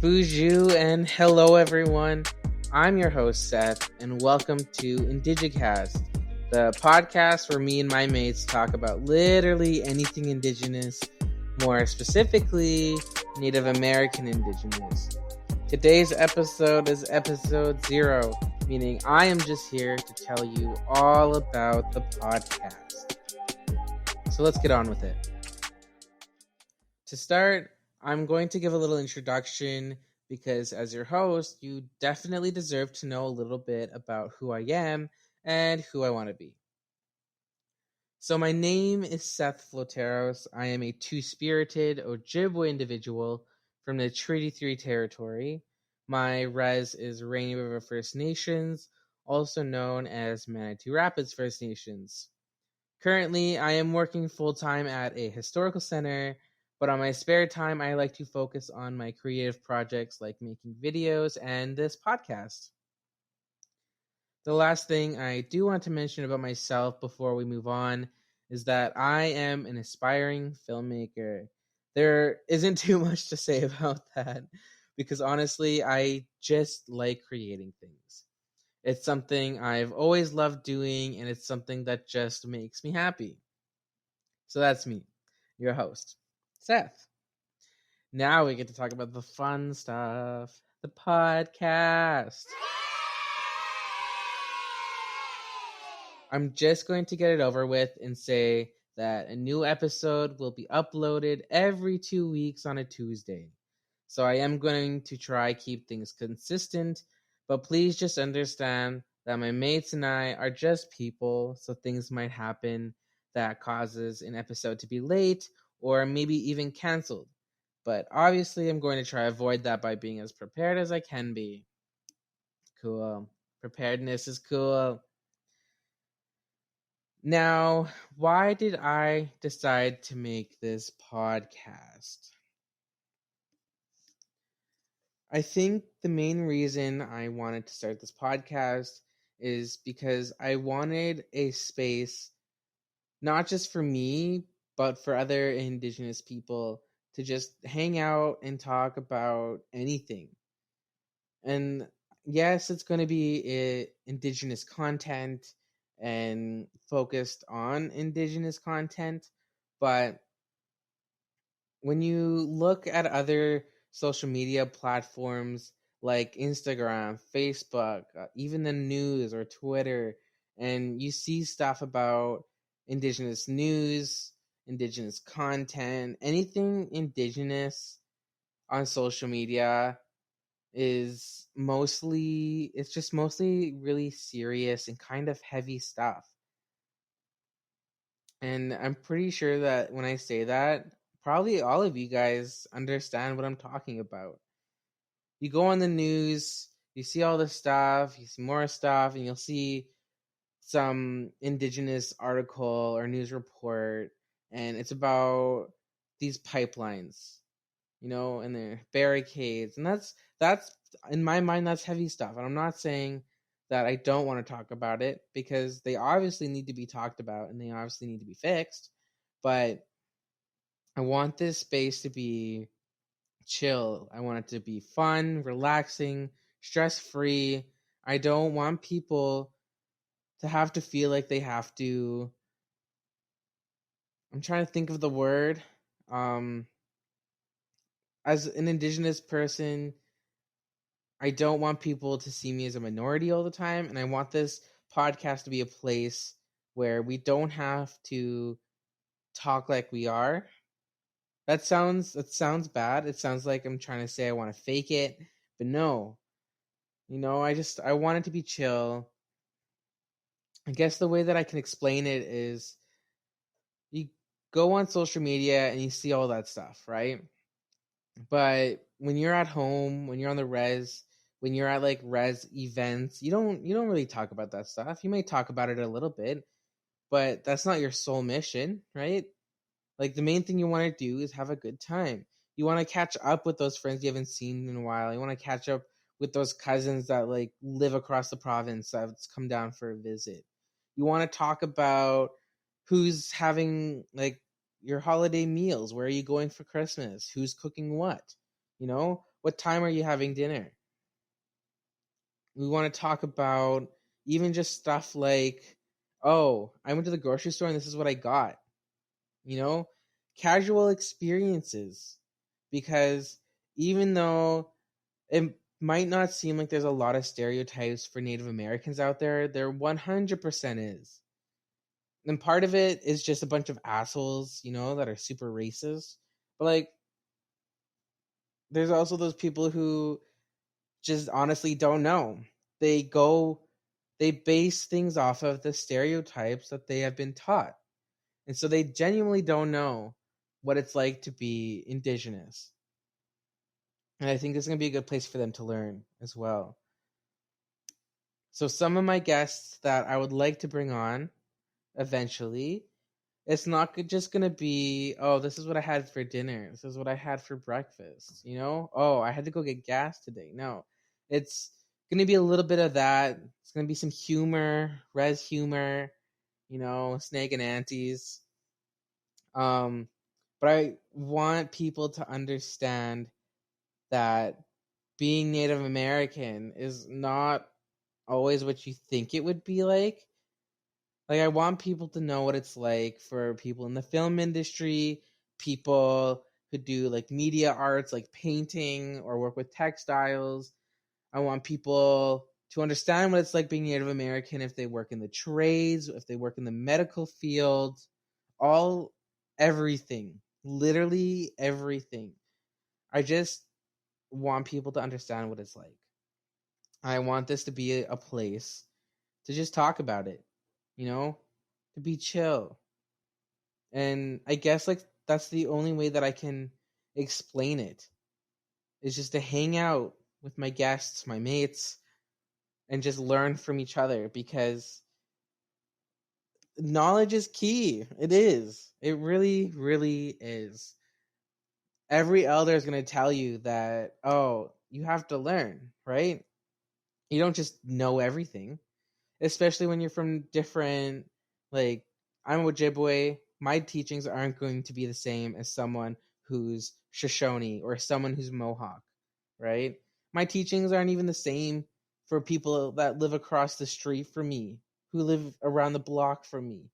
Boozhoo and hello everyone. I'm your host Seth and welcome to IndigeCast, the podcast where me and my mates talk about literally anything indigenous, more specifically Native American indigenous. Today's episode is episode 0, meaning I am just here to tell you all about the podcast. So let's get on with it. To start, I'm going to give a little introduction because as your host, you definitely deserve to know a little bit about who I am and who I want to be. So my name is Seth Floteros. I am a two-spirited Ojibwe individual from the Treaty 3 territory. My res is Rainy River First Nations, also known as Manitou Rapids First Nations. Currently, I am working full-time at a historical center, but on my spare time, I like to focus on my creative projects like making videos and this podcast. The last thing I do want to mention about myself before we move on is that I am an aspiring filmmaker. There isn't too much to say about that because honestly, I just like creating things. It's something I've always loved doing, and it's something that just makes me happy. So that's me, your host, Seth. Now we get to talk about the fun stuff, the podcast. I'm just going to get it over with and say that a new episode will be uploaded every 2 weeks on a Tuesday. So I am going to try keep things consistent, but please just understand that my mates and I are just people, so things might happen that causes an episode to be late or maybe even canceled. But obviously I'm going to try to avoid that by being as prepared as I can be. Cool. Preparedness is cool. Now, why did I decide to make this podcast? I think the main reason I wanted to start this podcast is because I wanted a space, not just for me, but for other Indigenous people to just hang out and talk about anything. And yes, it's going to be Indigenous content and focused on Indigenous content, but when you look at other social media platforms like Instagram, Facebook, even the news or Twitter, and you see stuff about Indigenous news, Indigenous content, anything Indigenous on social media it's just mostly really serious and kind of heavy stuff. And I'm pretty sure that when I say that, probably all of you guys understand what I'm talking about. You go on the news, you see all this stuff, you see more stuff, and you'll see some Indigenous article or news report, and it's about these pipelines, and their barricades, and that's in my mind that's heavy stuff. And I'm not saying that I don't want to talk about it because they obviously need to be talked about and they obviously need to be fixed, but I want this space to be chill. I want it to be fun, relaxing, stress-free. I don't want people to have to feel like they have to I'm trying to think of the word. As an Indigenous person, I don't want people to see me as a minority all the time, and I want this podcast to be a place where we don't have to talk like we are. That sounds bad. It sounds like I'm trying to say I want to fake it, but no. I want it to be chill. I guess the way that I can explain it is you go on social media and you see all that stuff, right? But when you're at home, when you're on the res, when you're at like res events, you don't really talk about that stuff. You may talk about it a little bit, but that's not your sole mission, right? Like the main thing you want to do is have a good time. You want to catch up with those friends you haven't seen in a while. You want to catch up with those cousins that like live across the province that's come down for a visit. You want to talk about who's having like your holiday meals, where are you going for Christmas, who's cooking what. What time are you having dinner? We want to talk about even just stuff like, oh, I went to the grocery store and this is what I got. you know, Casual experiences. Because even though it might not seem like there's a lot of stereotypes for Native Americans out there 100% is. And part of it is just a bunch of assholes, that are super racist. But like, there's also those people who just honestly don't know. They go, they base things off of the stereotypes that they have been taught. And so they genuinely don't know what it's like to be indigenous. And I think this is going to be a good place for them to learn as well. So some of my guests that I would like to bring on eventually, it's not just going to be, oh, this is what I had for dinner. This is what I had for breakfast. Oh, I had to go get gas today. No, it's going to be a little bit of that. It's going to be some humor, res humor, snake and aunties. But I want people to understand that being Native American is not always what you think it would be like. Like, I want people to know what it's like for people in the film industry, people who do like media arts, like painting or work with textiles. I want people to understand what it's like being Native American if they work in the trades, if they work in the medical field, everything, literally everything. I just want people to understand what it's like. I want this to be a place to just talk about it, to be chill. And I guess like that's the only way that I can explain it, is just to hang out with my guests, my mates, and just learn from each other, because knowledge is key. It is. It really, really is. Every elder is going to tell you that, oh, you have to learn, right? You don't just know everything, especially when you're from different, like, I'm Ojibwe. My teachings aren't going to be the same as someone who's Shoshone or someone who's Mohawk, right? My teachings aren't even the same for people that live across the street from me, who live around the block from me.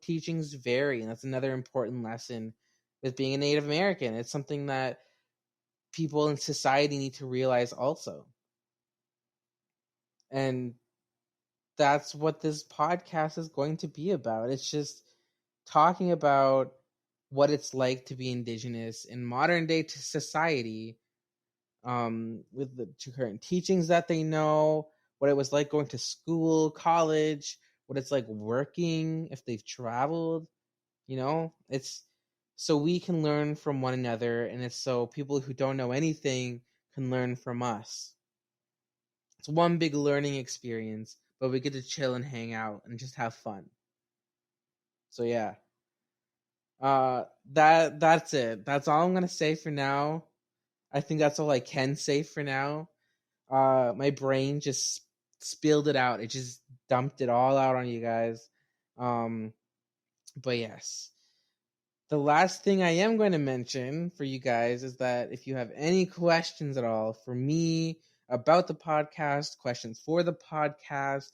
Teachings vary, and that's another important lesson with being a Native American. It's something that people in society need to realize also. And that's what this podcast is going to be about. It's just talking about what it's like to be Indigenous in modern day society, with the current teachings that they know, what it was like going to school, college, what it's like working if they've traveled. It's so we can learn from one another, and it's so people who don't know anything can learn from us. It's one big learning experience, but we get to chill and hang out and just have fun. So yeah. That's it. That's all I'm gonna say for now. I think that's all I can say for now. My brain just spilled it out. It just dumped it all out on you guys. But yes. The last thing I am going to mention for you guys is that if you have any questions at all for me about the podcast, questions for the podcast,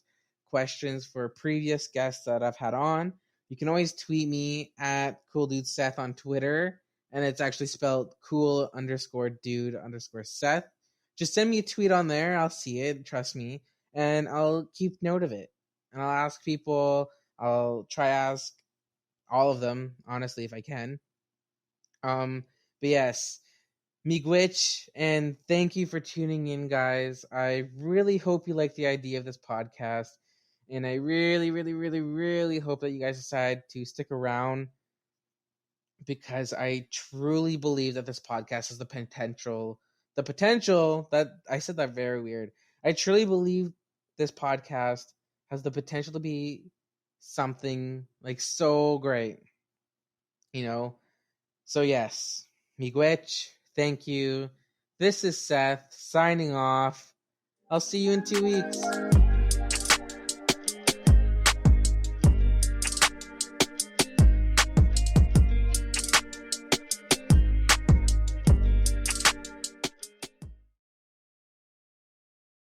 questions for previous guests that I've had on, you can always tweet me at CoolDudeSeth on Twitter. And it's actually spelled cool_dude_Seth. Just send me a tweet on there. I'll see it. Trust me. And I'll keep note of it. And I'll ask people. I'll try ask all of them, honestly, if I can. But yes, miigwech, and thank you for tuning in, guys. I really hope you like the idea of this podcast, and I really, really, really, really hope that you guys decide to stick around, because I truly believe that this podcast has the potential that I said that very weird. I truly believe this podcast has the potential to be something like so great. So yes, miigwech, thank you. This is Seth signing off. I'll see you in 2 weeks.